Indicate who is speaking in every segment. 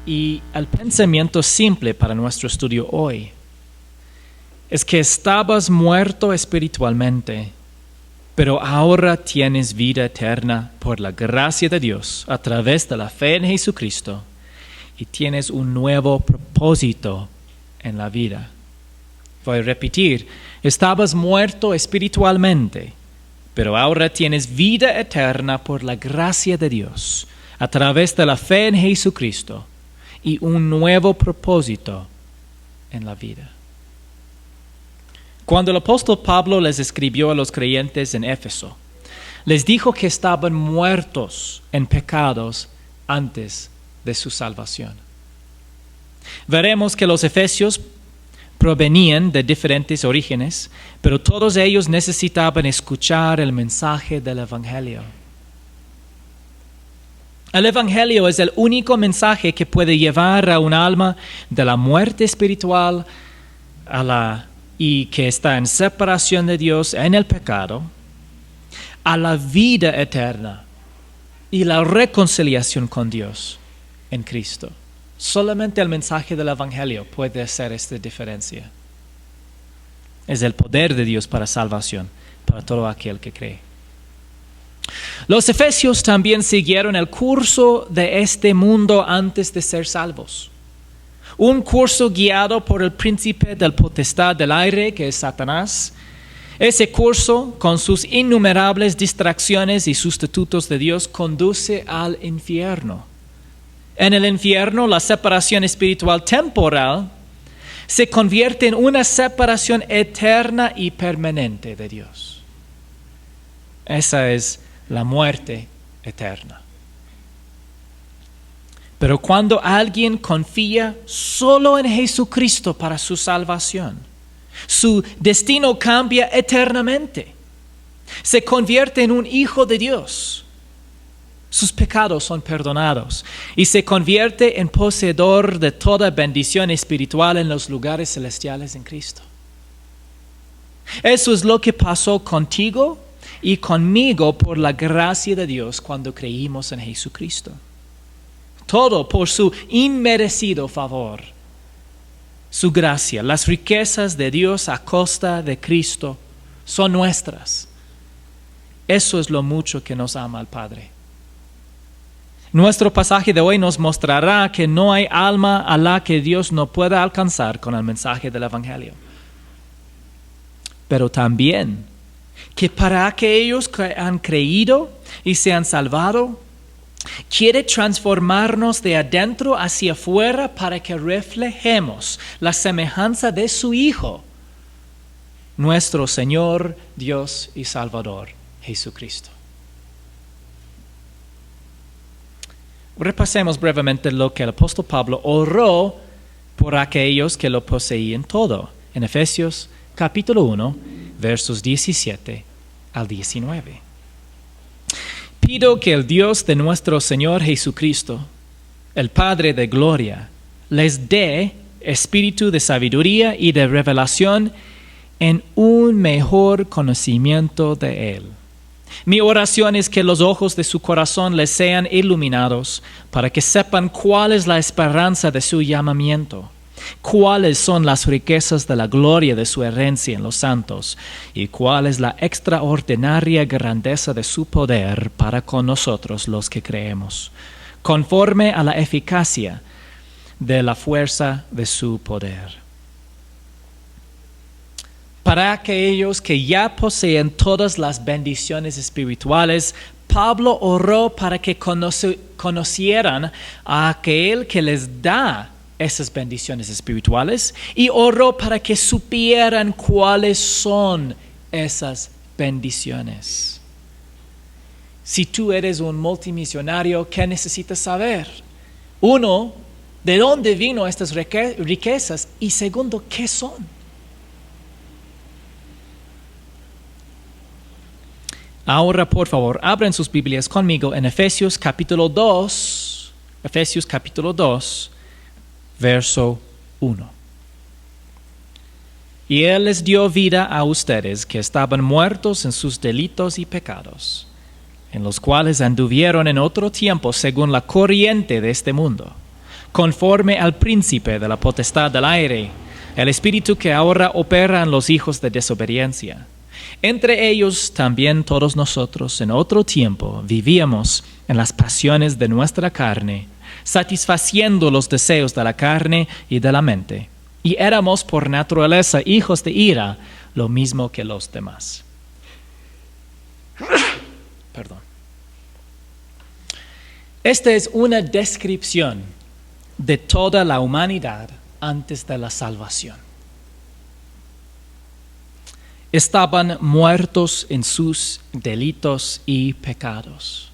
Speaker 1: Y el pensamiento simple para nuestro estudio hoy es que estabas muerto espiritualmente, pero ahora tienes vida eterna por la gracia de Dios a través de la fe en Jesucristo y tienes un nuevo propósito en la vida. Voy a repetir, estabas muerto espiritualmente, pero ahora tienes vida eterna por la gracia de Dios a través de la fe en Jesucristo y un nuevo propósito en la vida. Cuando el apóstol Pablo les escribió a los creyentes en Éfeso, les dijo que estaban muertos en pecados antes de su salvación. Veremos que los efesios provenían de diferentes orígenes, pero todos ellos necesitaban escuchar el mensaje del Evangelio. El Evangelio es el único mensaje que puede llevar a un alma de la muerte espiritual y que está en separación de Dios en el pecado, a la vida eterna y la reconciliación con Dios en Cristo. Solamente el mensaje del Evangelio puede hacer esta diferencia. Es el poder de Dios para salvación, para todo aquel que cree. Los efesios también siguieron el curso de este mundo antes de ser salvos. Un curso guiado por el príncipe del potestad del aire, que es Satanás. Ese curso, con sus innumerables distracciones y sustitutos de Dios, conduce al infierno. En el infierno, la separación espiritual temporal se convierte en una separación eterna y permanente de Dios. Esa es la muerte eterna. Pero cuando alguien confía solo en Jesucristo para su salvación, su destino cambia eternamente. Se convierte en un hijo de Dios. Sus pecados son perdonados y se convierte en poseedor de toda bendición espiritual en los lugares celestiales en Cristo. Eso es lo que pasó contigo y conmigo por la gracia de Dios cuando creímos en Jesucristo. Todo por su inmerecido favor, su gracia, las riquezas de Dios a costa de Cristo son nuestras. Eso es lo mucho que nos ama el Padre. Nuestro pasaje de hoy nos mostrará que no hay alma a la que Dios no pueda alcanzar con el mensaje del Evangelio. Pero también que para aquellos que han creído y se han salvado, quiere transformarnos de adentro hacia afuera para que reflejemos la semejanza de su Hijo, nuestro Señor, Dios y Salvador, Jesucristo. Repasemos brevemente lo que el apóstol Pablo oró por aquellos que lo poseían todo, en Efesios capítulo 1, versos 17 al 19. Pido que el Dios de nuestro Señor Jesucristo, el Padre de gloria, les dé espíritu de sabiduría y de revelación en un mejor conocimiento de Él. Mi oración es que los ojos de su corazón les sean iluminados para que sepan cuál es la esperanza de su llamamiento, cuáles son las riquezas de la gloria de su herencia en los santos y cuál es la extraordinaria grandeza de su poder para con nosotros los que creemos, conforme a la eficacia de la fuerza de su poder. Para aquellos que ya poseen todas las bendiciones espirituales, Pablo oró para que conocieran a aquel que les da esas bendiciones espirituales y oró para que supieran cuáles son esas bendiciones. Si tú eres un multimisionario, ¿qué necesitas saber? Uno, ¿de dónde vino estas riquezas? Y segundo, ¿qué son? Ahora, por favor, abran sus Biblias conmigo en Efesios capítulo 2, verso 1. Y Él les dio vida a ustedes que estaban muertos en sus delitos y pecados, en los cuales anduvieron en otro tiempo según la corriente de este mundo, conforme al príncipe de la potestad del aire, el espíritu que ahora opera en los hijos de desobediencia. Entre ellos también todos nosotros en otro tiempo vivíamos en las pasiones de nuestra carne, satisfaciendo los deseos de la carne y de la mente, y éramos por naturaleza hijos de ira, lo mismo que los demás. Perdón. Esta es una descripción de toda la humanidad antes de la salvación. Estaban muertos en sus delitos y pecados.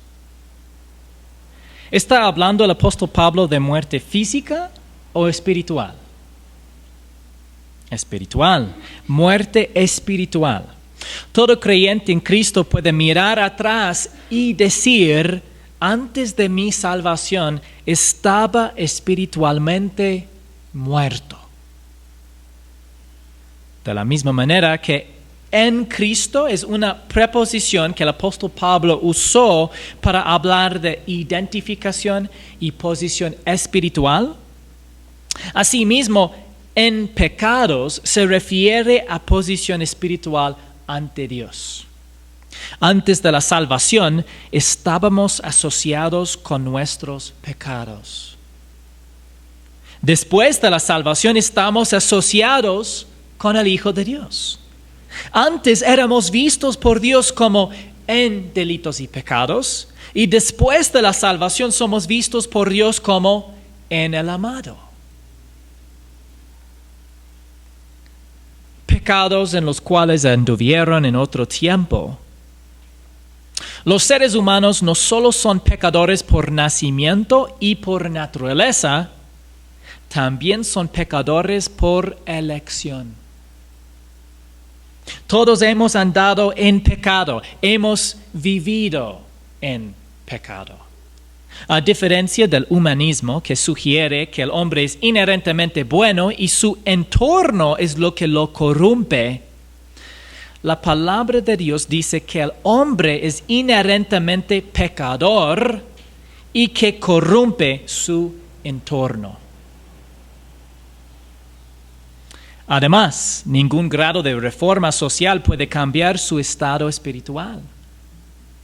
Speaker 1: ¿Está hablando el apóstol Pablo de muerte física o espiritual? Espiritual, muerte espiritual. Todo creyente en Cristo puede mirar atrás y decir: antes de mi salvación estaba espiritualmente muerto. De la misma manera que en Cristo es una preposición que el apóstol Pablo usó para hablar de identificación y posición espiritual. Asimismo, en pecados se refiere a posición espiritual ante Dios. Antes de la salvación estábamos asociados con nuestros pecados. Después de la salvación estamos asociados con el Hijo de Dios. Antes éramos vistos por Dios como en delitos y pecados, y después de la salvación somos vistos por Dios como en el amado. Pecados en los cuales anduvieron en otro tiempo. Los seres humanos no solo son pecadores por nacimiento y por naturaleza, también son pecadores por elección. Todos hemos andado en pecado, hemos vivido en pecado. A diferencia del humanismo que sugiere que el hombre es inherentemente bueno y su entorno es lo que lo corrompe, la palabra de Dios dice que el hombre es inherentemente pecador y que corrompe su entorno. Además, ningún grado de reforma social puede cambiar su estado espiritual,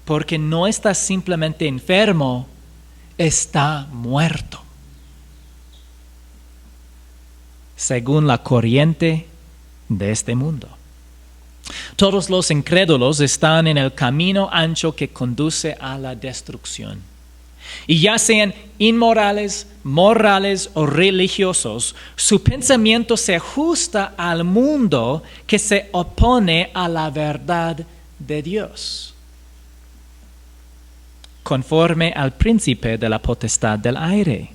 Speaker 1: porque no está simplemente enfermo, está muerto. Según la corriente de este mundo. Todos los incrédulos están en el camino ancho que conduce a la destrucción. Y ya sean inmorales, morales o religiosos, su pensamiento se ajusta al mundo que se opone a la verdad de Dios. Conforme al príncipe de la potestad del aire.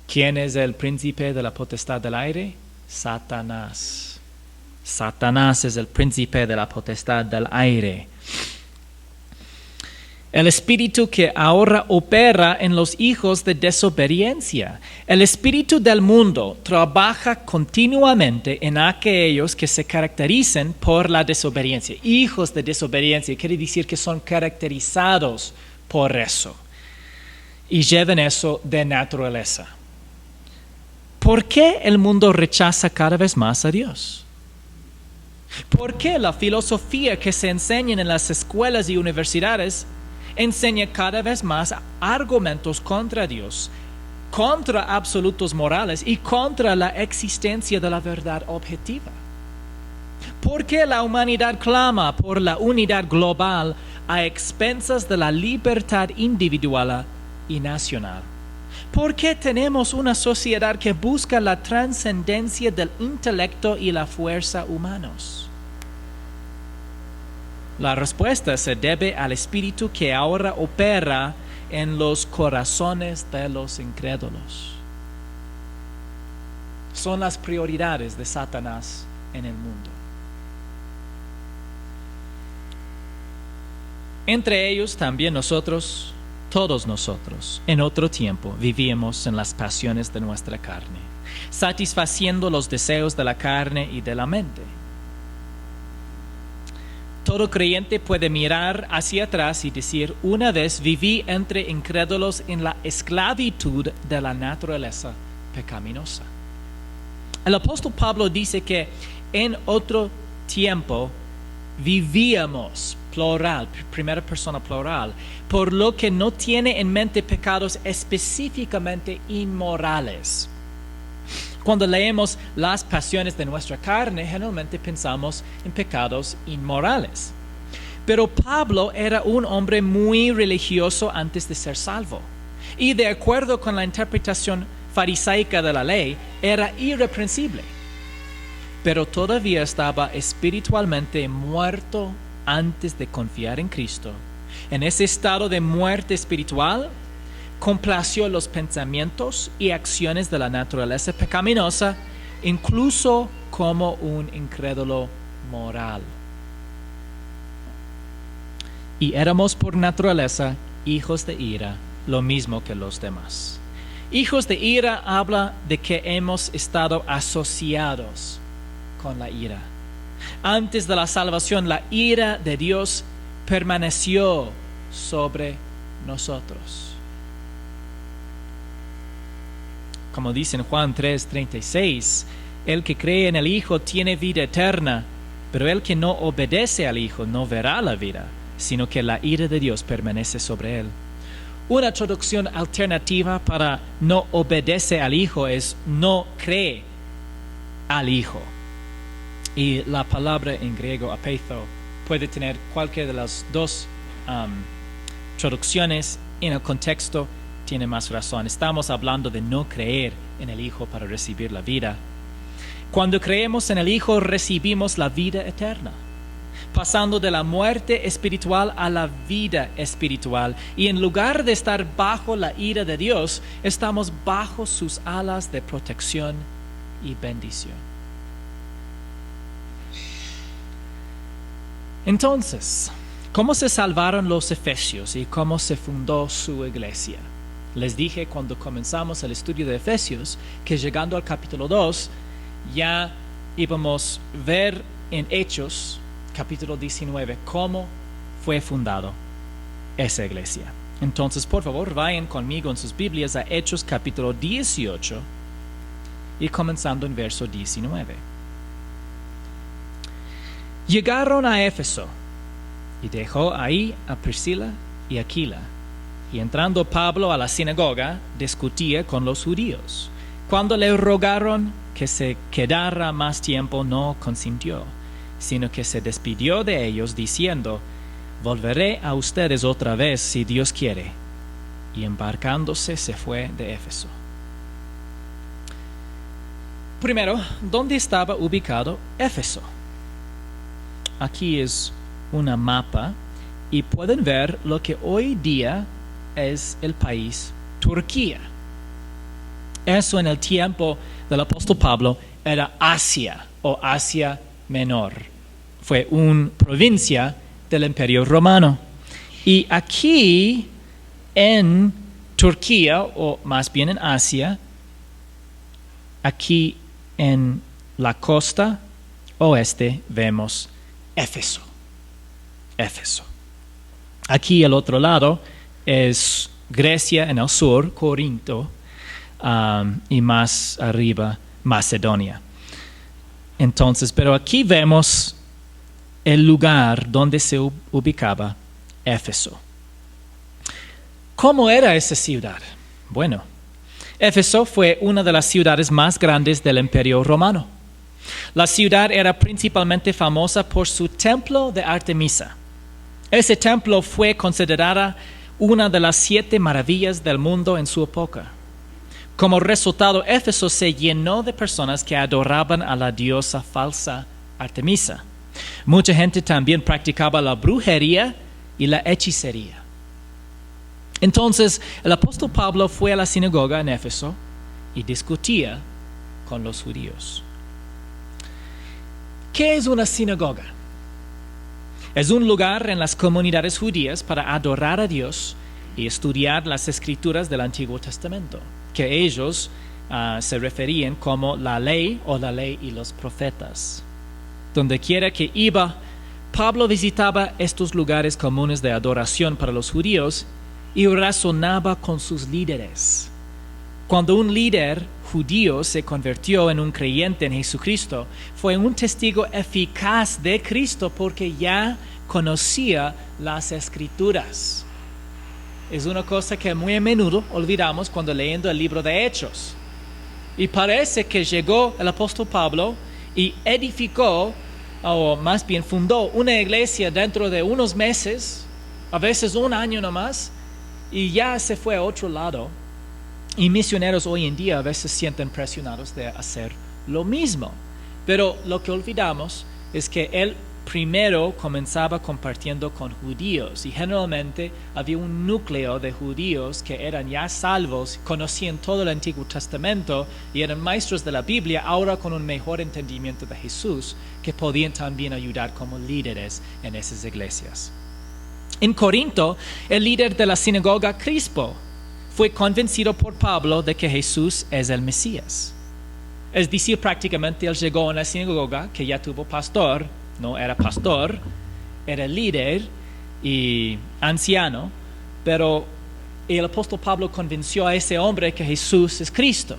Speaker 1: ¿Quién es el príncipe de la potestad del aire? Satanás. Satanás es el príncipe de la potestad del aire. El espíritu que ahora opera en los hijos de desobediencia. El espíritu del mundo trabaja continuamente en aquellos que se caracterizan por la desobediencia. Hijos de desobediencia quiere decir que son caracterizados por eso y llevan eso de naturaleza. ¿Por qué el mundo rechaza cada vez más a Dios? ¿Por qué la filosofía que se enseña en las escuelas y universidades enseña cada vez más argumentos contra Dios, contra absolutos morales y contra la existencia de la verdad objetiva? ¿Por qué la humanidad clama por la unidad global a expensas de la libertad individual y nacional? ¿Por qué tenemos una sociedad que busca la trascendencia del intelecto y la fuerza humanos? La respuesta se debe al espíritu que ahora opera en los corazones de los incrédulos. Son las prioridades de Satanás en el mundo. Entre ellos también nosotros, todos nosotros, en otro tiempo vivíamos en las pasiones de nuestra carne, satisfaciendo los deseos de la carne y de la mente. Todo creyente puede mirar hacia atrás y decir, una vez viví entre incrédulos en la esclavitud de la naturaleza pecaminosa. El apóstol Pablo dice que en otro tiempo vivíamos, plural, primera persona plural, por lo que no tiene en mente pecados específicamente inmorales. Cuando leemos las pasiones de nuestra carne, generalmente pensamos en pecados inmorales. Pero Pablo era un hombre muy religioso antes de ser salvo. Y de acuerdo con la interpretación farisaica de la ley, era irreprensible. Pero todavía estaba espiritualmente muerto antes de confiar en Cristo. En ese estado de muerte espiritual, complació los pensamientos y acciones de la naturaleza pecaminosa, incluso como un incrédulo moral. Y éramos por naturaleza hijos de ira, lo mismo que los demás. Hijos de ira habla de que hemos estado asociados con la ira. Antes de la salvación, la ira de Dios permaneció sobre nosotros. Como dice en Juan 3:36, el que cree en el Hijo tiene vida eterna, pero el que no obedece al Hijo no verá la vida, sino que la ira de Dios permanece sobre él. Una traducción alternativa para no obedece al Hijo es no cree al Hijo. Y la palabra en griego apeitho puede tener cualquiera de las dos traducciones. En el contexto tiene más razón. Estamos hablando de no creer en el Hijo para recibir la vida. Cuando creemos en el Hijo, recibimos la vida eterna, pasando de la muerte espiritual a la vida espiritual. Y en lugar de estar bajo la ira de Dios, estamos bajo sus alas de protección y bendición. Entonces, ¿cómo se salvaron los efesios y cómo se fundó su iglesia? Les dije cuando comenzamos el estudio de Efesios que llegando al capítulo 2 ya íbamos a ver en Hechos, capítulo 19, cómo fue fundado esa iglesia. Entonces, por favor, vayan conmigo en sus Biblias a Hechos, capítulo 18 y comenzando en verso 19. Llegaron a Éfeso y dejó ahí a Priscila y Aquila. Y entrando Pablo a la sinagoga, discutía con los judíos. Cuando le rogaron que se quedara más tiempo, no consintió, sino que se despidió de ellos diciendo, volveré a ustedes otra vez si Dios quiere. Y embarcándose se fue de Éfeso. Primero, ¿dónde estaba ubicado Éfeso? Aquí es una mapa y pueden ver lo que hoy día es el país Turquía. Eso en el tiempo del apóstol Pablo era Asia o Asia Menor. Fue una provincia del Imperio Romano. Y aquí en Turquía, o más bien en Asia, aquí en la costa oeste vemos Éfeso. Éfeso. Aquí al otro lado es Grecia en el sur, Corinto, y más arriba Macedonia. Entonces, pero aquí vemos el lugar donde se ubicaba Éfeso. ¿Cómo era esa ciudad? Bueno, Éfeso fue una de las ciudades más grandes del Imperio Romano. La ciudad era principalmente famosa por su templo de Artemisa. Ese templo fue considerada una de las 7 maravillas del mundo en su época. Como resultado, Éfeso se llenó de personas que adoraban a la diosa falsa Artemisa. Mucha gente también practicaba la brujería y la hechicería. Entonces, el apóstol Pablo fue a la sinagoga en Éfeso y discutía con los judíos. ¿Qué es una sinagoga? Es un lugar en las comunidades judías para adorar a Dios y estudiar las escrituras del Antiguo Testamento, que ellos se referían como la ley o la ley y los profetas. Donde quiera que iba Pablo visitaba estos lugares comunes de adoración para los judíos y razonaba con sus líderes. Cuando un líder judío se convirtió en un creyente en Jesucristo, fue un testigo eficaz de Cristo porque ya conocía las Escrituras. Es una cosa que muy a menudo olvidamos cuando leyendo el libro de Hechos. Y parece que llegó el apóstol Pablo y edificó, o más bien fundó, una iglesia dentro de unos meses, a veces un año nomás, y ya se fue a otro lado. Y misioneros hoy en día a veces sienten presionados de hacer lo mismo. Pero lo que olvidamos es que él primero comenzaba compartiendo con judíos y generalmente había un núcleo de judíos que eran ya salvos, conocían todo el Antiguo Testamento y eran maestros de la Biblia, ahora con un mejor entendimiento de Jesús, que podían también ayudar como líderes en esas iglesias. En Corinto, el líder de la sinagoga, Crispo, fue convencido por Pablo de que Jesús es el Mesías. Es decir, prácticamente él llegó a una sinagoga que ya tuvo pastor, no era pastor, era líder y anciano, pero el apóstol Pablo convenció a ese hombre que Jesús es Cristo.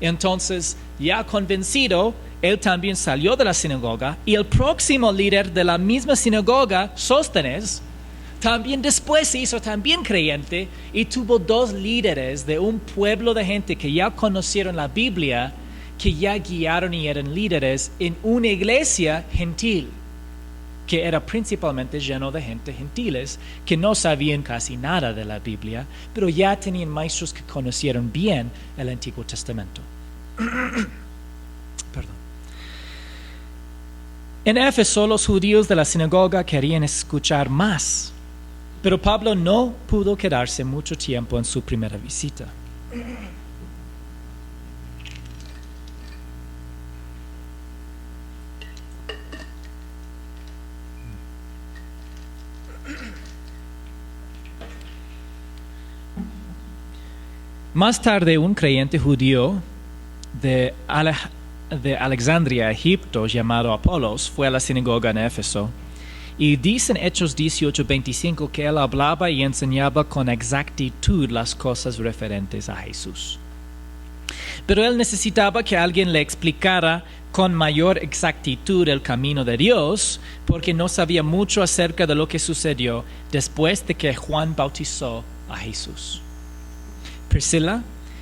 Speaker 1: Entonces, ya convencido, él también salió de la sinagoga y el próximo líder de la misma sinagoga, Sóstenes, también después se hizo también creyente y tuvo dos líderes de un pueblo de gente que ya conocieron la Biblia, que ya guiaron y eran líderes en una iglesia gentil, que era principalmente lleno de gente gentiles, que no sabían casi nada de la Biblia, pero ya tenían maestros que conocieron bien el Antiguo Testamento. Perdón. En Éfeso, los judíos de la sinagoga querían escuchar más, pero Pablo no pudo quedarse mucho tiempo en su primera visita. Más tarde, un creyente judío de Alejandría, Egipto, llamado Apolos, fue a la sinagoga en Éfeso. Y dice en Hechos 18:25 que él hablaba y enseñaba con exactitud las cosas referentes a Jesús. Pero él necesitaba que alguien le explicara con mayor exactitud el camino de Dios, porque no sabía mucho acerca de lo que sucedió después de que Juan bautizó a Jesús. Priscila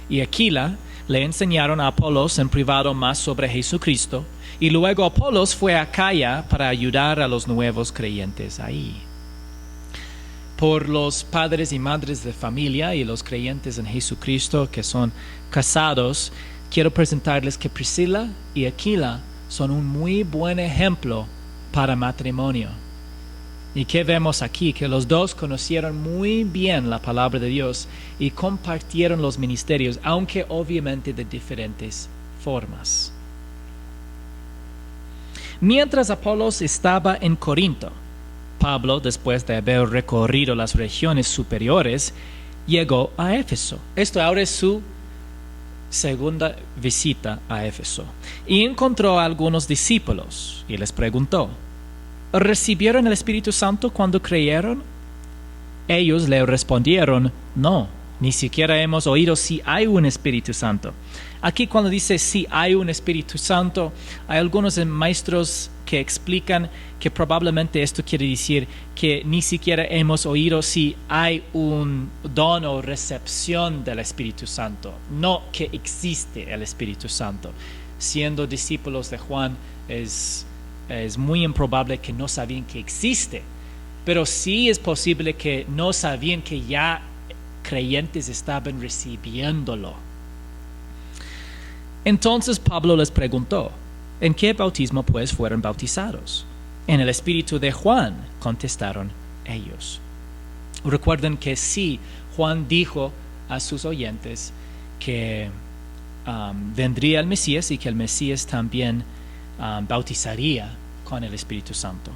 Speaker 1: y Aquila le enseñaron a Apolos en privado más sobre Jesucristo, y luego Apolos fue a Acaya para ayudar a los nuevos creyentes ahí. Por los padres y madres de familia y los creyentes en Jesucristo que son casados, quiero presentarles que Priscila y Aquila son un muy buen ejemplo para matrimonio. ¿Y qué vemos aquí? Que los dos conocieron muy bien la palabra de Dios y compartieron los ministerios, aunque obviamente de diferentes formas. Mientras Apolos estaba en Corinto, Pablo, después de haber recorrido las regiones superiores, llegó a Éfeso. Esto ahora es su segunda visita a Éfeso. Y encontró a algunos discípulos y les preguntó: ¿recibieron el Espíritu Santo cuando creyeron? Ellos le respondieron: no, ni siquiera hemos oído si hay un Espíritu Santo. Aquí cuando dice si hay un Espíritu Santo, hay algunos maestros que explican que probablemente esto quiere decir que ni siquiera hemos oído si hay un don o recepción del Espíritu Santo, no que existe el Espíritu Santo. Siendo discípulos de Juan, es muy improbable que no sabían que existe, pero sí es posible que no sabían que ya creyentes estaban recibiéndolo. Entonces Pablo les preguntó: ¿en qué bautismo pues fueron bautizados? En el Espíritu de Juan, contestaron ellos. Recuerden que sí, Juan dijo a sus oyentes que vendría el Mesías y que el Mesías también bautizaría con el Espíritu Santo.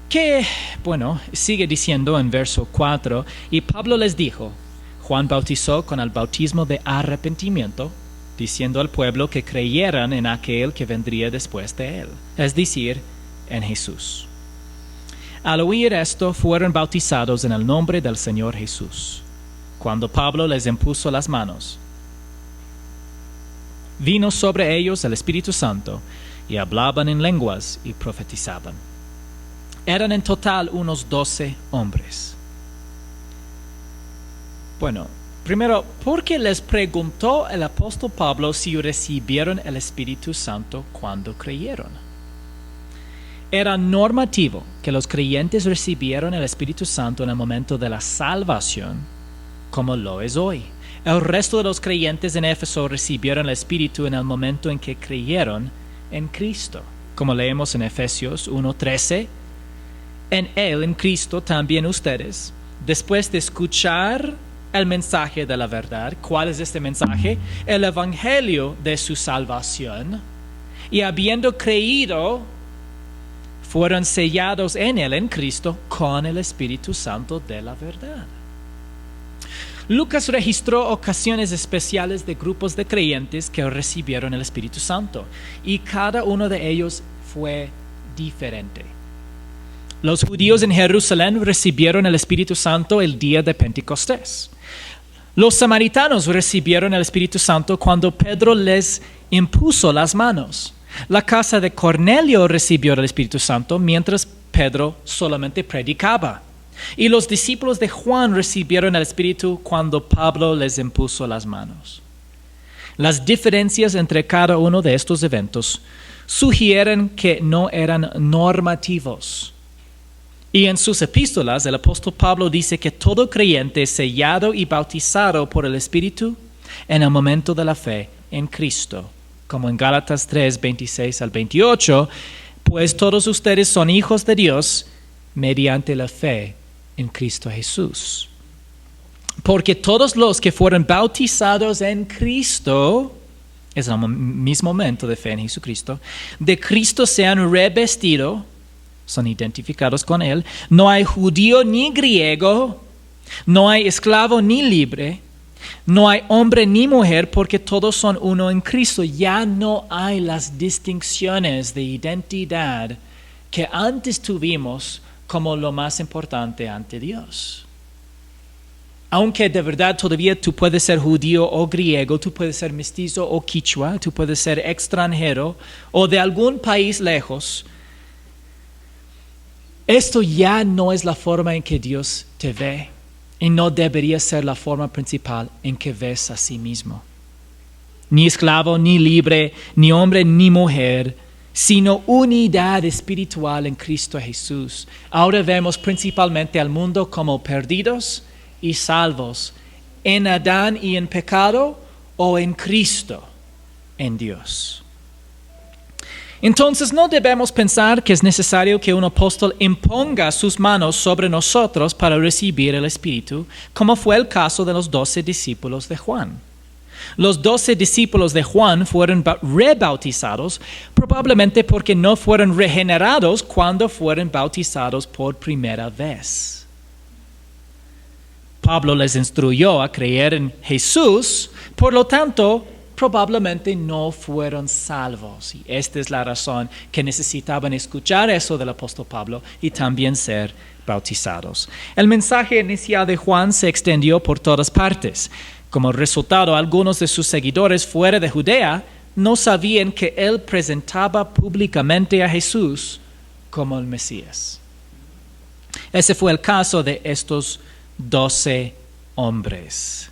Speaker 1: Que, bueno, sigue diciendo en verso 4, y Pablo les dijo: Juan bautizó con el bautismo de arrepentimiento, diciendo al pueblo que creyeran en aquel que vendría después de él, es decir, en Jesús. Al oír esto, fueron bautizados en el nombre del Señor Jesús. Cuando Pablo les impuso las manos, vino sobre ellos el Espíritu Santo, y hablaban en lenguas y profetizaban. Eran en total unos 12 hombres. Bueno, primero, ¿por qué les preguntó el apóstol Pablo si recibieron el Espíritu Santo cuando creyeron? Era normativo que los creyentes recibieron el Espíritu Santo en el momento de la salvación, como lo es hoy. El resto de los creyentes en Éfeso recibieron el Espíritu en el momento en que creyeron en Cristo. Como leemos en Efesios 1:13, en Él, en Cristo, también ustedes, después de escuchar el mensaje de la verdad. ¿Cuál es este mensaje? El evangelio de su salvación. Y habiendo creído, fueron sellados en Él, en Cristo, con el Espíritu Santo de la verdad. Lucas registró ocasiones especiales de grupos de creyentes que recibieron el Espíritu Santo, y cada uno de ellos fue diferente. Los judíos en Jerusalén recibieron el Espíritu Santo el día de Pentecostés. Los samaritanos recibieron el Espíritu Santo cuando Pedro les impuso las manos. La casa de Cornelio recibió el Espíritu Santo mientras Pedro solamente predicaba. Y los discípulos de Juan recibieron el Espíritu cuando Pablo les impuso las manos. Las diferencias entre cada uno de estos eventos sugieren que no eran normativos. Y en sus epístolas, el apóstol Pablo dice que todo creyente es sellado y bautizado por el Espíritu en el momento de la fe en Cristo. Como en Gálatas 3, 26 al 28, pues todos ustedes son hijos de Dios mediante la fe en Cristo Jesús. Porque todos los que fueron bautizados en Cristo, es el mismo momento de fe en Jesucristo, de Cristo se han revestido, son identificados con Él. No hay judío ni griego, no hay esclavo ni libre, no hay hombre ni mujer, porque todos son uno en Cristo. Ya no hay las distinciones de identidad que antes tuvimos como lo más importante ante Dios. Aunque de verdad todavía tú puedes ser judío o griego, tú puedes ser mestizo o quichua, tú puedes ser extranjero o de algún país lejos, esto ya no es la forma en que Dios te ve y no debería ser la forma principal en que ves a sí mismo. Ni esclavo, ni libre, ni hombre, ni mujer, sino unidad espiritual en Cristo Jesús. Ahora vemos principalmente al mundo como perdidos y salvos, en Adán y en pecado, o en Cristo, en Dios. Entonces no debemos pensar que es necesario que un apóstol imponga sus manos sobre nosotros para recibir el Espíritu, como fue el caso de los 12 discípulos de Juan. Los 12 discípulos de Juan fueron rebautizados, probablemente porque no fueron regenerados cuando fueron bautizados por primera vez. Pablo les instruyó a creer en Jesús, por lo tanto, probablemente no fueron salvos. Y esta es la razón que necesitaban escuchar eso del apóstol Pablo y también ser bautizados. El mensaje inicial de Juan se extendió por todas partes. Como resultado, algunos de sus seguidores fuera de Judea no sabían que él presentaba públicamente a Jesús como el Mesías. Ese fue el caso de estos 12 hombres.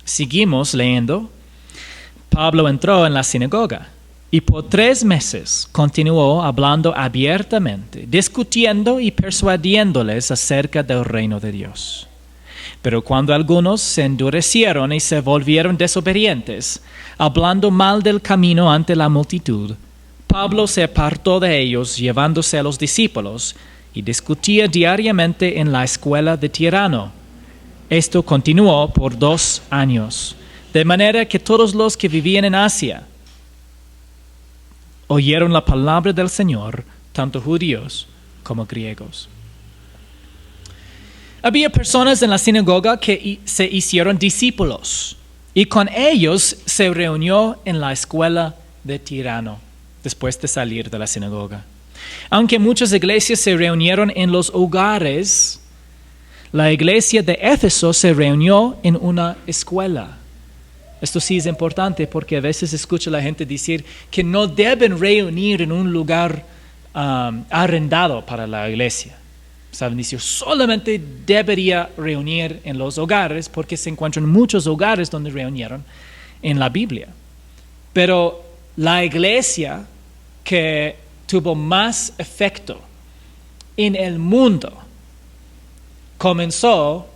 Speaker 1: Seguimos leyendo. Pablo entró en la sinagoga y por 3 meses continuó hablando abiertamente, discutiendo y persuadiéndoles acerca del reino de Dios. Pero cuando algunos se endurecieron y se volvieron desobedientes, hablando mal del camino ante la multitud, Pablo se apartó de ellos llevándose a los discípulos y discutía diariamente en la escuela de Tirano. Esto continuó por 2 años, de manera que todos los que vivían en Asia oyeron la palabra del Señor, tanto judíos como griegos. Había personas en la sinagoga que se hicieron discípulos y con ellos se reunió en la escuela de Tirano después de salir de la sinagoga. Aunque muchas iglesias se reunieron en los hogares, la iglesia de Éfeso se reunió en una escuela. Esto sí es importante porque a veces escucho a la gente decir que no deben reunir en un lugar arrendado para la iglesia. Saben decir, solamente debería reunir en los hogares porque se encuentran muchos hogares donde reunieron en la Biblia. Pero la iglesia que tuvo más efecto en el mundo comenzó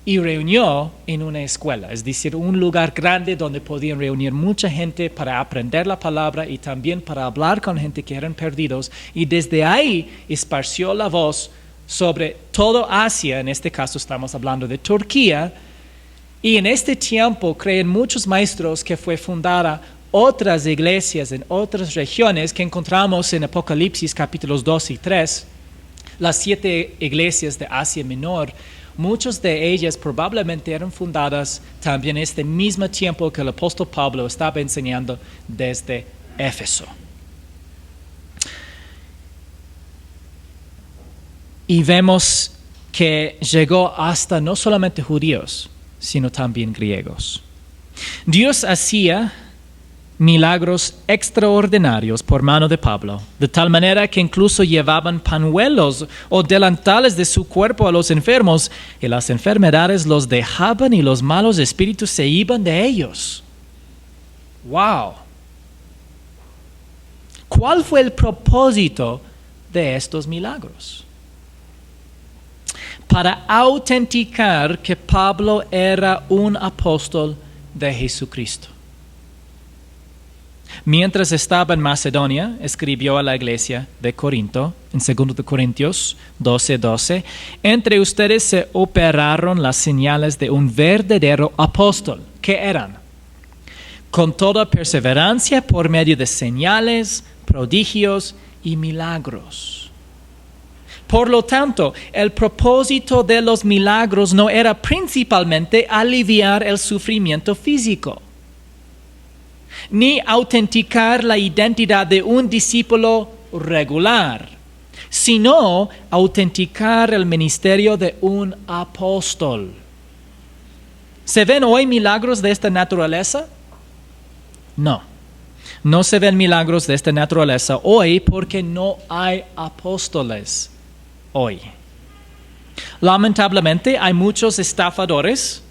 Speaker 1: y reunió en una escuela, es decir, un lugar grande donde podían reunir mucha gente para aprender la palabra y también para hablar con gente que eran perdidos. Y desde ahí esparció la voz sobre todo Asia, en este caso estamos hablando de Turquía, y en este tiempo creen muchos maestros que fue fundada otras iglesias en otras regiones que encontramos en Apocalipsis capítulos 2 y 3, las 7 iglesias de Asia Menor. Muchas de ellas probablemente eran fundadas también en este mismo tiempo que el apóstol Pablo estaba enseñando desde Éfeso. Y vemos que llegó hasta no solamente judíos, sino también griegos. Dios hacía milagros extraordinarios por mano de Pablo, de tal manera que incluso llevaban pañuelos o delantales de su cuerpo a los enfermos, y las enfermedades los dejaban y los malos espíritus se iban de ellos. ¡Wow! ¿Cuál fue el propósito de estos milagros? Para autenticar que Pablo era un apóstol de Jesucristo. Mientras estaba en Macedonia, escribió a la iglesia de Corinto, en 2 Corintios 12:12, entre ustedes se operaron las señales de un verdadero apóstol. ¿Qué eran? Con toda perseverancia por medio de señales, prodigios y milagros. Por lo tanto, el propósito de los milagros no era principalmente aliviar el sufrimiento físico, ni autenticar la identidad de un discípulo regular, sino autenticar el ministerio de un apóstol. ¿Se ven hoy milagros de esta naturaleza? No se ven milagros de esta naturaleza hoy porque no hay apóstoles hoy. Lamentablemente hay muchos estafadores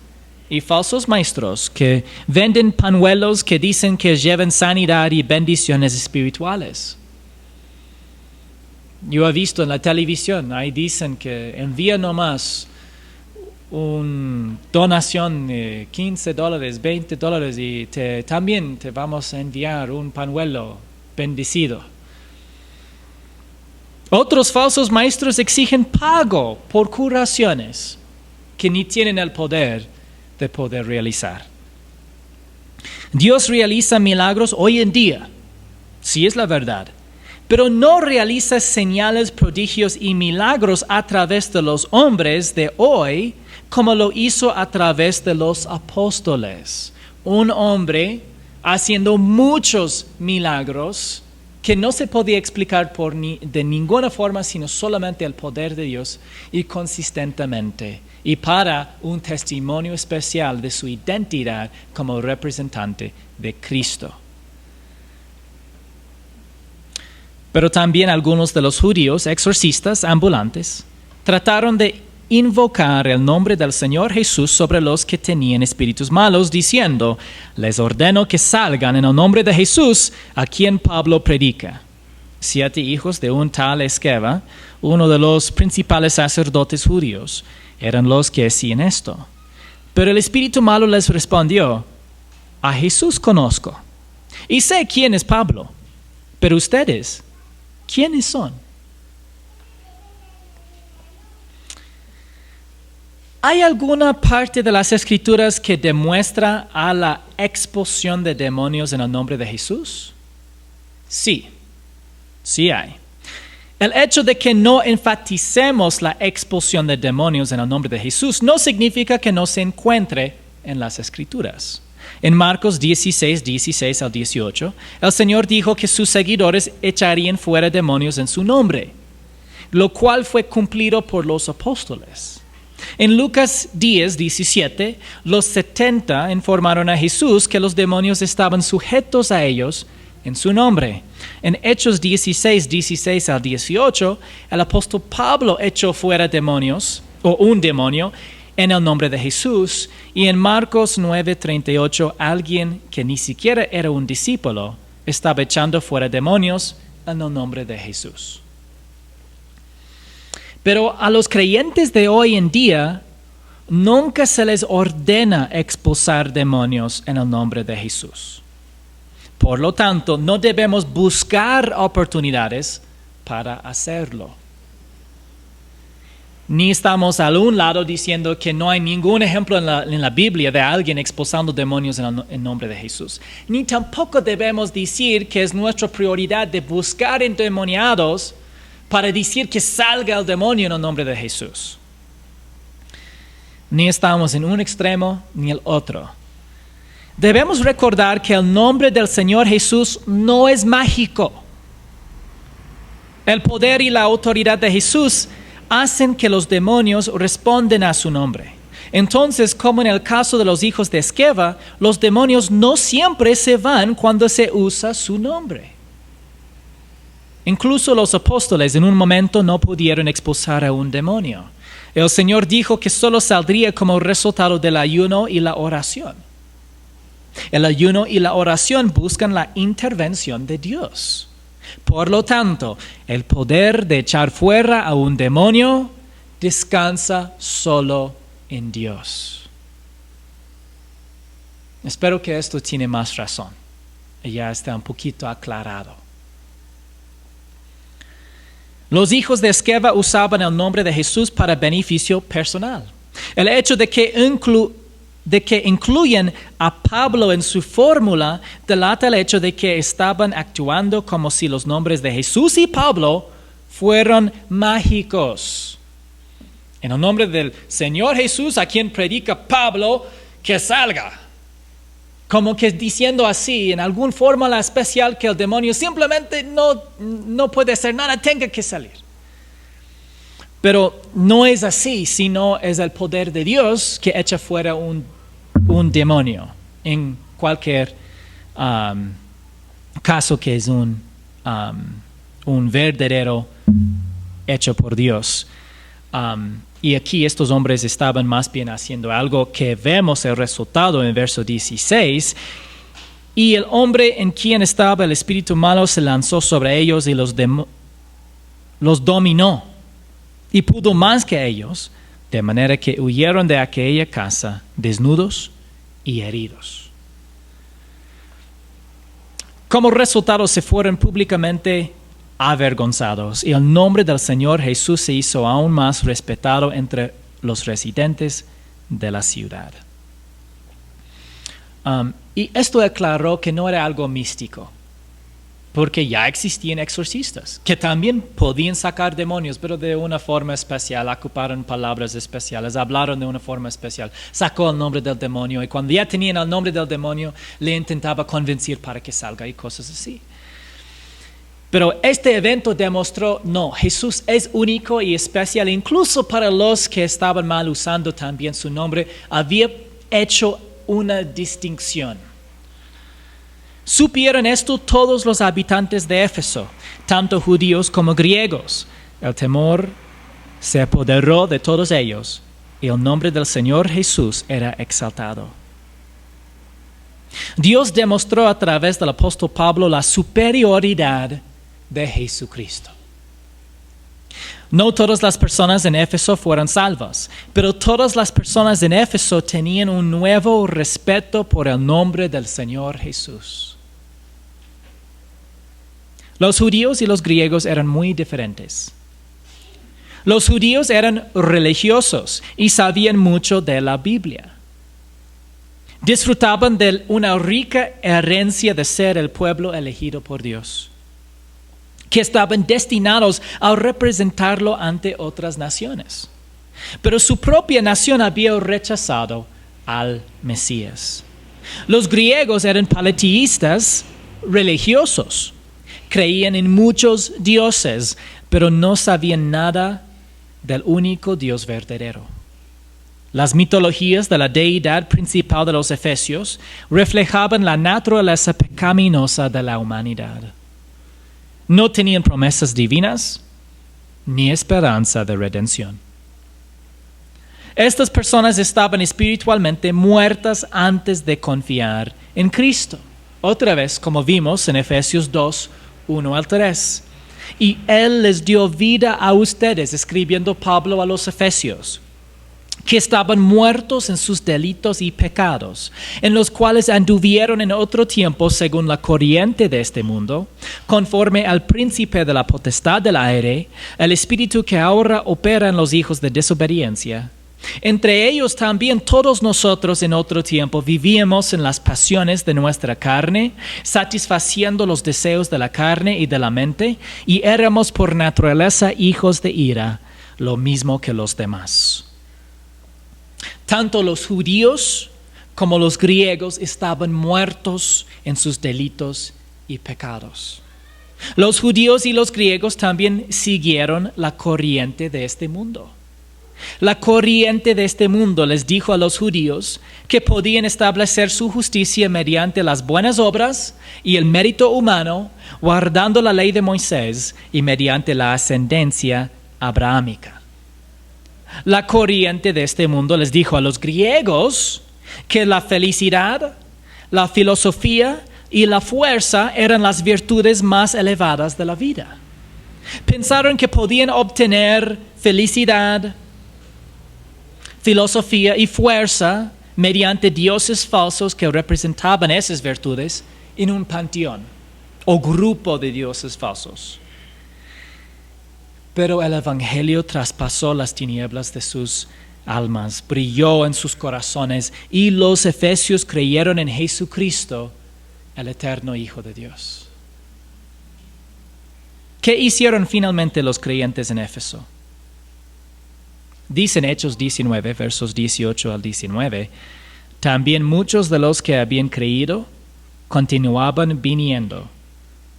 Speaker 1: y falsos maestros que venden pañuelos que dicen que llevan sanidad y bendiciones espirituales. Yo he visto en la televisión, ahí dicen que envía nomás una donación de $15, $20 y también te vamos a enviar un pañuelo bendecido. Otros falsos maestros exigen pago por curaciones que ni tienen el poder de poder realizar. Dios realiza milagros hoy en día, sí es la verdad, pero no realiza señales, prodigios y milagros a través de los hombres de hoy como lo hizo a través de los apóstoles. Un hombre haciendo muchos milagros que no se podía explicar de ninguna forma, sino solamente el poder de Dios y consistentemente, y para un testimonio especial de su identidad como representante de Cristo. Pero también algunos de los judíos exorcistas ambulantes trataron de invocar el nombre del Señor Jesús sobre los que tenían espíritus malos, diciendo, les ordeno que salgan en el nombre de Jesús, a quien Pablo predica. 7 hijos de un tal Esqueva, uno de los principales sacerdotes judíos, eran los que hacían esto. Pero el espíritu malo les respondió, a Jesús conozco, y sé quién es Pablo, pero ustedes, ¿quiénes son? ¿Hay alguna parte de las Escrituras que demuestra a la expulsión de demonios en el nombre de Jesús? Sí hay. El hecho de que no enfaticemos la expulsión de demonios en el nombre de Jesús no significa que no se encuentre en las Escrituras. En Marcos 16, 16 al 18, el Señor dijo que sus seguidores echarían fuera demonios en su nombre, lo cual fue cumplido por los apóstoles. En Lucas 10, 17, los 70 informaron a Jesús que los demonios estaban sujetos a ellos en su nombre. En Hechos 16, 16 al 18, el apóstol Pablo echó fuera demonios, o un demonio, en el nombre de Jesús. Y en Marcos 9, 38, alguien que ni siquiera era un discípulo estaba echando fuera demonios en el nombre de Jesús. Pero a los creyentes de hoy en día, nunca se les ordena expulsar demonios en el nombre de Jesús. Por lo tanto, no debemos buscar oportunidades para hacerlo. Ni estamos a un lado diciendo que no hay ningún ejemplo en la Biblia de alguien expulsando demonios en nombre de Jesús. Ni tampoco debemos decir que es nuestra prioridad de buscar endemoniados para decir que salga el demonio en el nombre de Jesús. Ni estamos en un extremo ni el otro. Debemos recordar que el nombre del Señor Jesús no es mágico. El poder y la autoridad de Jesús hacen que los demonios responden a su nombre. Entonces, como en el caso de los hijos de Esqueva, los demonios no siempre se van cuando se usa su nombre. Incluso los apóstoles en un momento no pudieron expulsar a un demonio. El Señor dijo que solo saldría como resultado del ayuno y la oración. El ayuno y la oración buscan la intervención de Dios. Por lo tanto, el poder de echar fuera a un demonio descansa solo en Dios. Espero que esto tiene más razón y ya está un poquito aclarado. Los hijos de Esqueva usaban el nombre de Jesús para beneficio personal. El hecho de que incluyen a Pablo en su fórmula delata el hecho de que estaban actuando como si los nombres de Jesús y Pablo fueran mágicos. En el nombre del Señor Jesús, a quien predica Pablo, que salga. Como que diciendo así, en alguna fórmula especial, que el demonio simplemente no puede hacer nada, tenga que salir. Pero no es así, sino es el poder de Dios que echa fuera un demonio en cualquier caso que es un verdadero hecho por Dios. Y aquí estos hombres estaban más bien haciendo algo que vemos el resultado en verso 16. Y el hombre en quien estaba el espíritu malo se lanzó sobre ellos y los dominó. Y pudo más que ellos, de manera que huyeron de aquella casa desnudos y heridos. Como resultado se fueron públicamente avergonzados, y el nombre del Señor Jesús se hizo aún más respetado entre los residentes de la ciudad. Y esto aclaró que no era algo místico, porque ya existían exorcistas que también podían sacar demonios, pero de una forma especial, ocuparon palabras especiales, hablaron de una forma especial, sacó el nombre del demonio, y cuando ya tenían el nombre del demonio, le intentaba convencer para que salga y cosas así. Pero este evento demostró, no, Jesús es único y especial, incluso para los que estaban mal usando también su nombre, había hecho una distinción. Supieron esto todos los habitantes de Éfeso, tanto judíos como griegos. El temor se apoderó de todos ellos y el nombre del Señor Jesús era exaltado. Dios demostró a través del apóstol Pablo la superioridad de Jesucristo. No todas las personas en Éfeso fueron salvas, pero todas las personas en Éfeso tenían un nuevo respeto por el nombre del Señor Jesús. Los judíos y los griegos eran muy diferentes. Los judíos eran religiosos y sabían mucho de la Biblia. Disfrutaban de una rica herencia de ser el pueblo elegido por Dios, que estaban destinados a representarlo ante otras naciones. Pero su propia nación había rechazado al Mesías. Los griegos eran politeístas religiosos. Creían en muchos dioses, pero no sabían nada del único Dios verdadero. Las mitologías de la deidad principal de los efesios reflejaban la naturaleza pecaminosa de la humanidad. No tenían promesas divinas ni esperanza de redención. Estas personas estaban espiritualmente muertas antes de confiar en Cristo. Otra vez, como vimos en Efesios 2, 1 al 3. Y Él les dio vida a ustedes, escribiendo Pablo a los Efesios, que estaban muertos en sus delitos y pecados, en los cuales anduvieron en otro tiempo según la corriente de este mundo, conforme al príncipe de la potestad del aire, el espíritu que ahora opera en los hijos de desobediencia. Entre ellos también todos nosotros en otro tiempo vivíamos en las pasiones de nuestra carne, satisfaciendo los deseos de la carne y de la mente, y éramos por naturaleza hijos de ira, lo mismo que los demás. Tanto los judíos como los griegos estaban muertos en sus delitos y pecados. Los judíos y los griegos también siguieron la corriente de este mundo. La corriente de este mundo les dijo a los judíos que podían establecer su justicia mediante las buenas obras y el mérito humano, guardando la ley de Moisés y mediante la ascendencia abrahámica. La corriente de este mundo les dijo a los griegos que la felicidad, la filosofía y la fuerza eran las virtudes más elevadas de la vida. Pensaron que podían obtener felicidad, filosofía y fuerza mediante dioses falsos que representaban esas virtudes en un panteón o grupo de dioses falsos. Pero el Evangelio traspasó las tinieblas de sus almas, brilló en sus corazones y los efesios creyeron en Jesucristo, el eterno Hijo de Dios. ¿Qué hicieron finalmente los creyentes en Éfeso? Dice en Hechos 19, versos 18 al 19, también muchos de los que habían creído continuaban viniendo,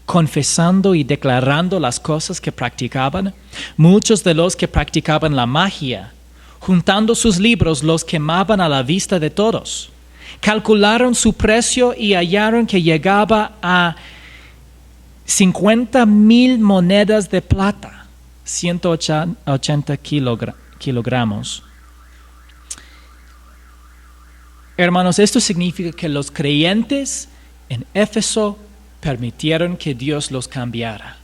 Speaker 1: confesando y declarando las cosas que practicaban. Muchos de los que practicaban la magia, juntando sus libros, los quemaban a la vista de todos. Calcularon su precio y hallaron que llegaba a 50,000 monedas de plata, 180 kilogramos. Hermanos, esto significa que los creyentes en Éfeso permitieron que Dios los cambiara.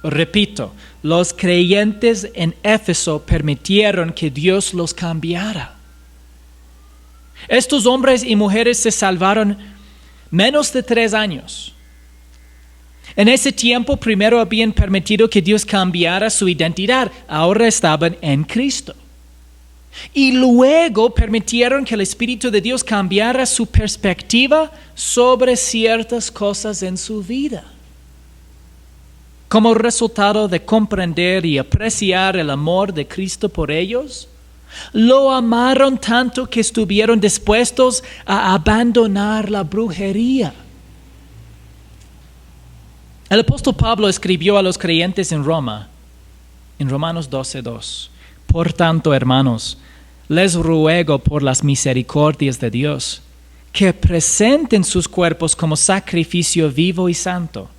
Speaker 1: Repito, los creyentes en Éfeso permitieron que Dios los cambiara. Estos hombres y mujeres se salvaron menos de 3 años. En ese tiempo primero habían permitido que Dios cambiara su identidad, ahora estaban en Cristo. Y luego permitieron que el Espíritu de Dios cambiara su perspectiva sobre ciertas cosas en su vida. Como resultado de comprender y apreciar el amor de Cristo por ellos, lo amaron tanto que estuvieron dispuestos a abandonar la brujería. El apóstol Pablo escribió a los creyentes en Roma, en Romanos 12:2. Por tanto, hermanos, les ruego por las misericordias de Dios, que presenten sus cuerpos como sacrificio vivo y santo,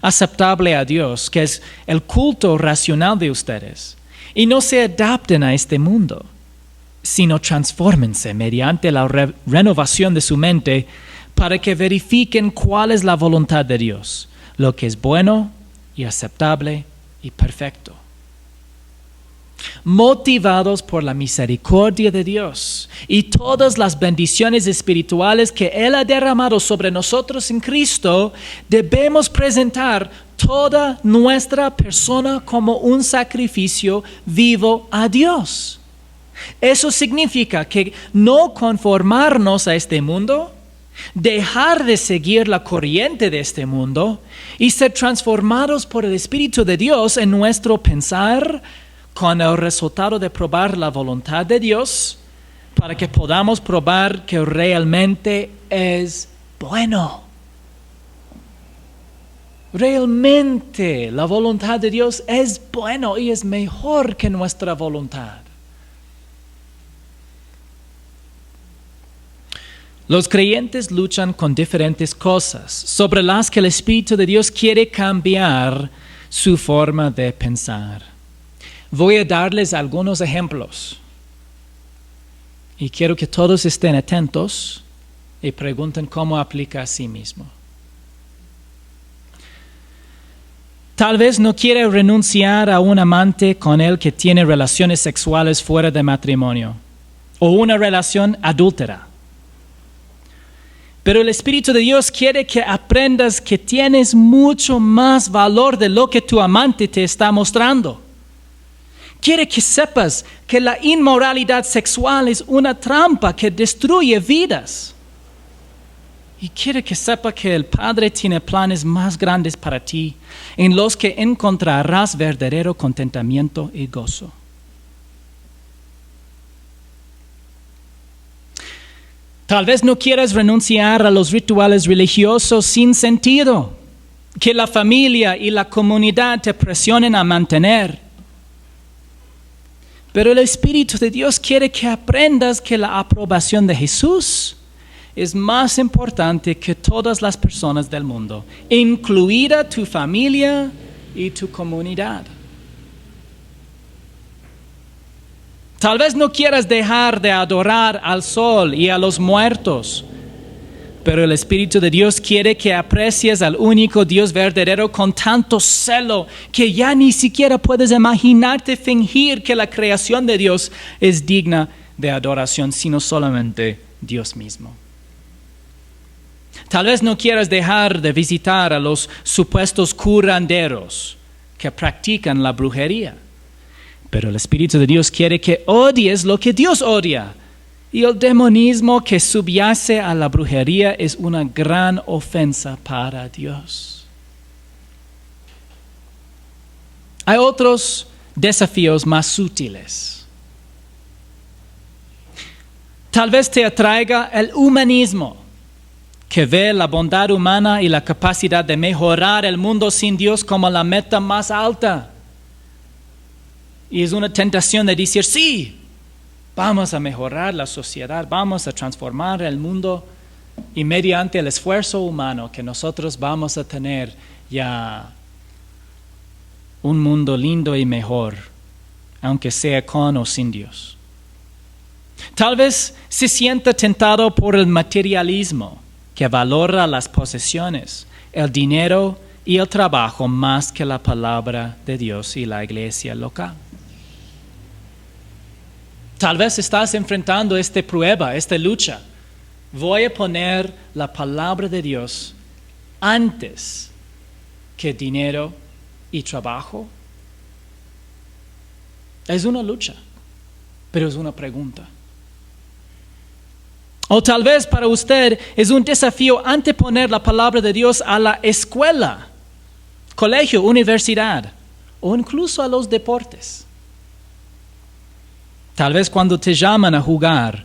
Speaker 1: aceptable a Dios, que es el culto racional de ustedes, y no se adapten a este mundo, sino transfórmense mediante la renovación de su mente, para que verifiquen cuál es la voluntad de Dios, lo que es bueno y aceptable y perfecto. Motivados por la misericordia de Dios y todas las bendiciones espirituales que Él ha derramado sobre nosotros en Cristo, debemos presentar toda nuestra persona como un sacrificio vivo a Dios. Eso significa que no conformarnos a este mundo, dejar de seguir la corriente de este mundo y ser transformados por el Espíritu de Dios en nuestro pensar, con el resultado de probar la voluntad de Dios, para que podamos probar que realmente es bueno. Realmente la voluntad de Dios es bueno y es mejor que nuestra voluntad. Los creyentes luchan con diferentes cosas sobre las que el Espíritu de Dios quiere cambiar su forma de pensar. Voy a darles algunos ejemplos y quiero que todos estén atentos y pregunten cómo aplica a sí mismo. Tal vez no quiere renunciar a un amante con el que tiene relaciones sexuales fuera de matrimonio o una relación adúltera. Pero el Espíritu de Dios quiere que aprendas que tienes mucho más valor de lo que tu amante te está mostrando. Quiere que sepas que la inmoralidad sexual es una trampa que destruye vidas. Y quiere que sepa que el Padre tiene planes más grandes para ti, en los que encontrarás verdadero contentamiento y gozo. Tal vez no quieras renunciar a los rituales religiosos sin sentido, que la familia y la comunidad te presionen a mantener. Pero el Espíritu de Dios quiere que aprendas que la aprobación de Jesús es más importante que todas las personas del mundo, incluida tu familia y tu comunidad. Tal vez no quieras dejar de adorar al sol y a los muertos, pero el Espíritu de Dios quiere que aprecies al único Dios verdadero con tanto celo que ya ni siquiera puedes imaginarte fingir que la creación de Dios es digna de adoración, sino solamente Dios mismo. Tal vez no quieras dejar de visitar a los supuestos curanderos que practican la brujería. Pero el Espíritu de Dios quiere que odies lo que Dios odia. Y el demonismo que subyace a la brujería es una gran ofensa para Dios. Hay otros desafíos más sutiles. Tal vez te atraiga el humanismo, que ve la bondad humana y la capacidad de mejorar el mundo sin Dios como la meta más alta. Y es una tentación de decir, sí, vamos a mejorar la sociedad, vamos a transformar el mundo y mediante el esfuerzo humano que nosotros vamos a tener ya un mundo lindo y mejor, aunque sea con o sin Dios. Tal vez se sienta tentado por el materialismo que valora las posesiones, el dinero y el trabajo más que la palabra de Dios y la iglesia local. Tal vez estás enfrentando esta prueba, esta lucha. Voy a poner la palabra de Dios antes que dinero y trabajo. Es una lucha, pero es una pregunta. O tal vez para usted es un desafío anteponer la palabra de Dios a la escuela, colegio, universidad o incluso a los deportes. Tal vez cuando te llaman a jugar,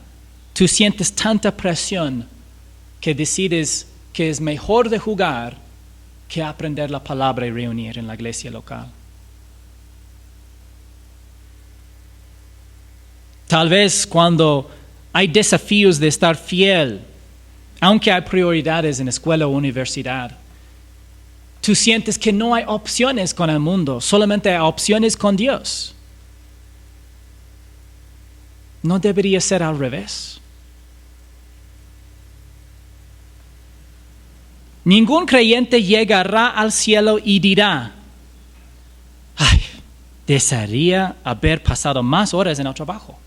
Speaker 1: tú sientes tanta presión que decides que es mejor de jugar que aprender la palabra y reunir en la iglesia local. Tal vez cuando hay desafíos de estar fiel, aunque hay prioridades en escuela o universidad, tú sientes que no hay opciones con el mundo, solamente hay opciones con Dios. ¿No debería ser al revés? Ningún creyente llegará al cielo y dirá, ay, desearía haber pasado más horas en el trabajo.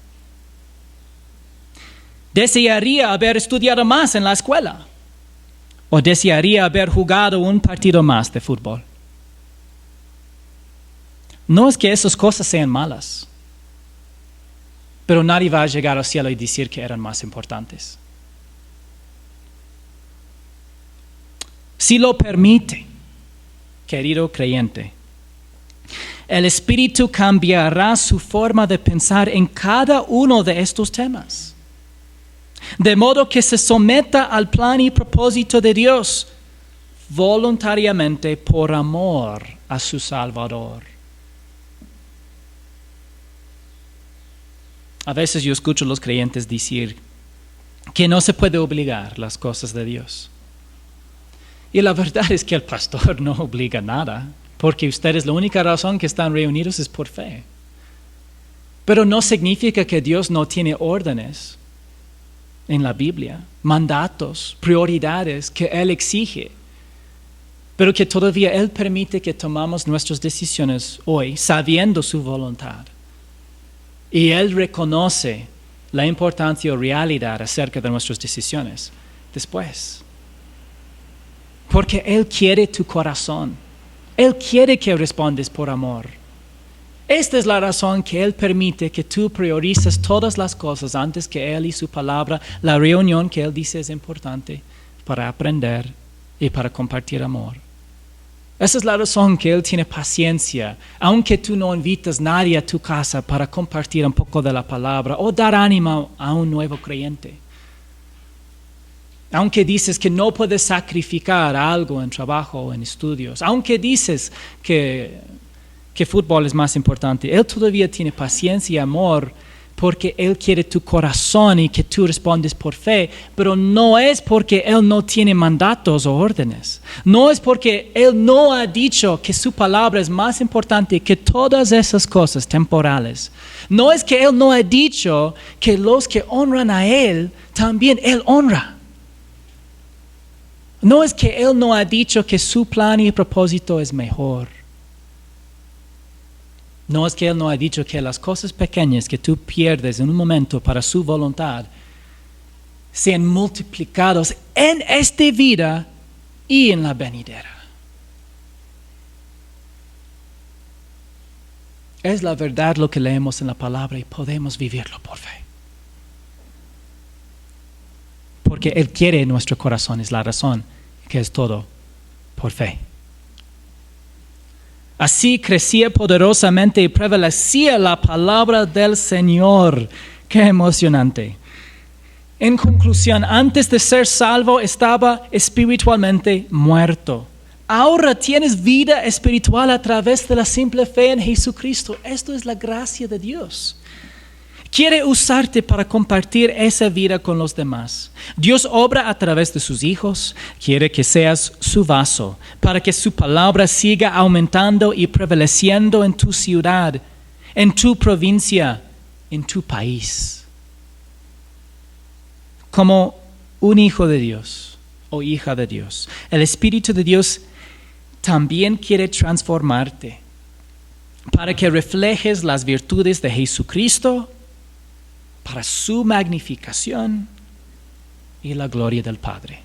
Speaker 1: Desearía haber estudiado más en la escuela. O desearía haber jugado un partido más de fútbol. No es que esas cosas sean malas. Pero nadie va a llegar al cielo y decir que eran más importantes. Si lo permite, querido creyente, el Espíritu cambiará su forma de pensar en cada uno de estos temas. de modo que se someta al plan y propósito de Dios voluntariamente por amor a su Salvador. A veces yo escucho a los creyentes decir que no se puede obligar las cosas de Dios. Y la verdad es que el pastor no obliga nada, porque ustedes la única razón que están reunidos es por fe. Pero no significa que Dios no tiene órdenes en la Biblia, mandatos, prioridades que Él exige, pero que todavía Él permite que tomamos nuestras decisiones hoy sabiendo su voluntad. Y Él reconoce la importancia o realidad acerca de nuestras decisiones después. Porque Él quiere tu corazón. Él quiere que respondas por amor. Esta es la razón que Él permite que tú priorices todas las cosas antes que Él y su palabra, la reunión que Él dice es importante para aprender y para compartir amor. Esa es la razón que Él tiene paciencia, aunque tú no invitas a nadie a tu casa para compartir un poco de la palabra o dar ánimo a un nuevo creyente. Aunque dices que no puedes sacrificar algo en trabajo o en estudios, aunque dices que fútbol es más importante, Él todavía tiene paciencia y amor porque Él quiere tu corazón y que tú respondes por fe, pero no es porque Él no tiene mandatos o órdenes. No es porque Él no ha dicho que su palabra es más importante que todas esas cosas temporales. No es que Él no ha dicho que los que honran a Él, también Él honra. No es que Él no ha dicho que su plan y propósito es mejor. No es que Él no ha dicho que las cosas pequeñas que tú pierdes en un momento para su voluntad sean multiplicados en esta vida y en la venidera. Es la verdad lo que leemos en la palabra y podemos vivirlo por fe. Porque Él quiere en nuestro corazón, es la razón que es todo por fe. Así crecía poderosamente y prevalecía la palabra del Señor. ¡Qué emocionante! En conclusión, antes de ser salvo estaba espiritualmente muerto. Ahora tienes vida espiritual a través de la simple fe en Jesucristo. Esto es la gracia de Dios. Quiere usarte para compartir esa vida con los demás. Dios obra a través de sus hijos. Quiere que seas su vaso para que su palabra siga aumentando y prevaleciendo en tu ciudad, en tu provincia, en tu país. Como un hijo de Dios o hija de Dios, el Espíritu de Dios también quiere transformarte para que reflejes las virtudes de Jesucristo para su magnificación y la gloria del Padre.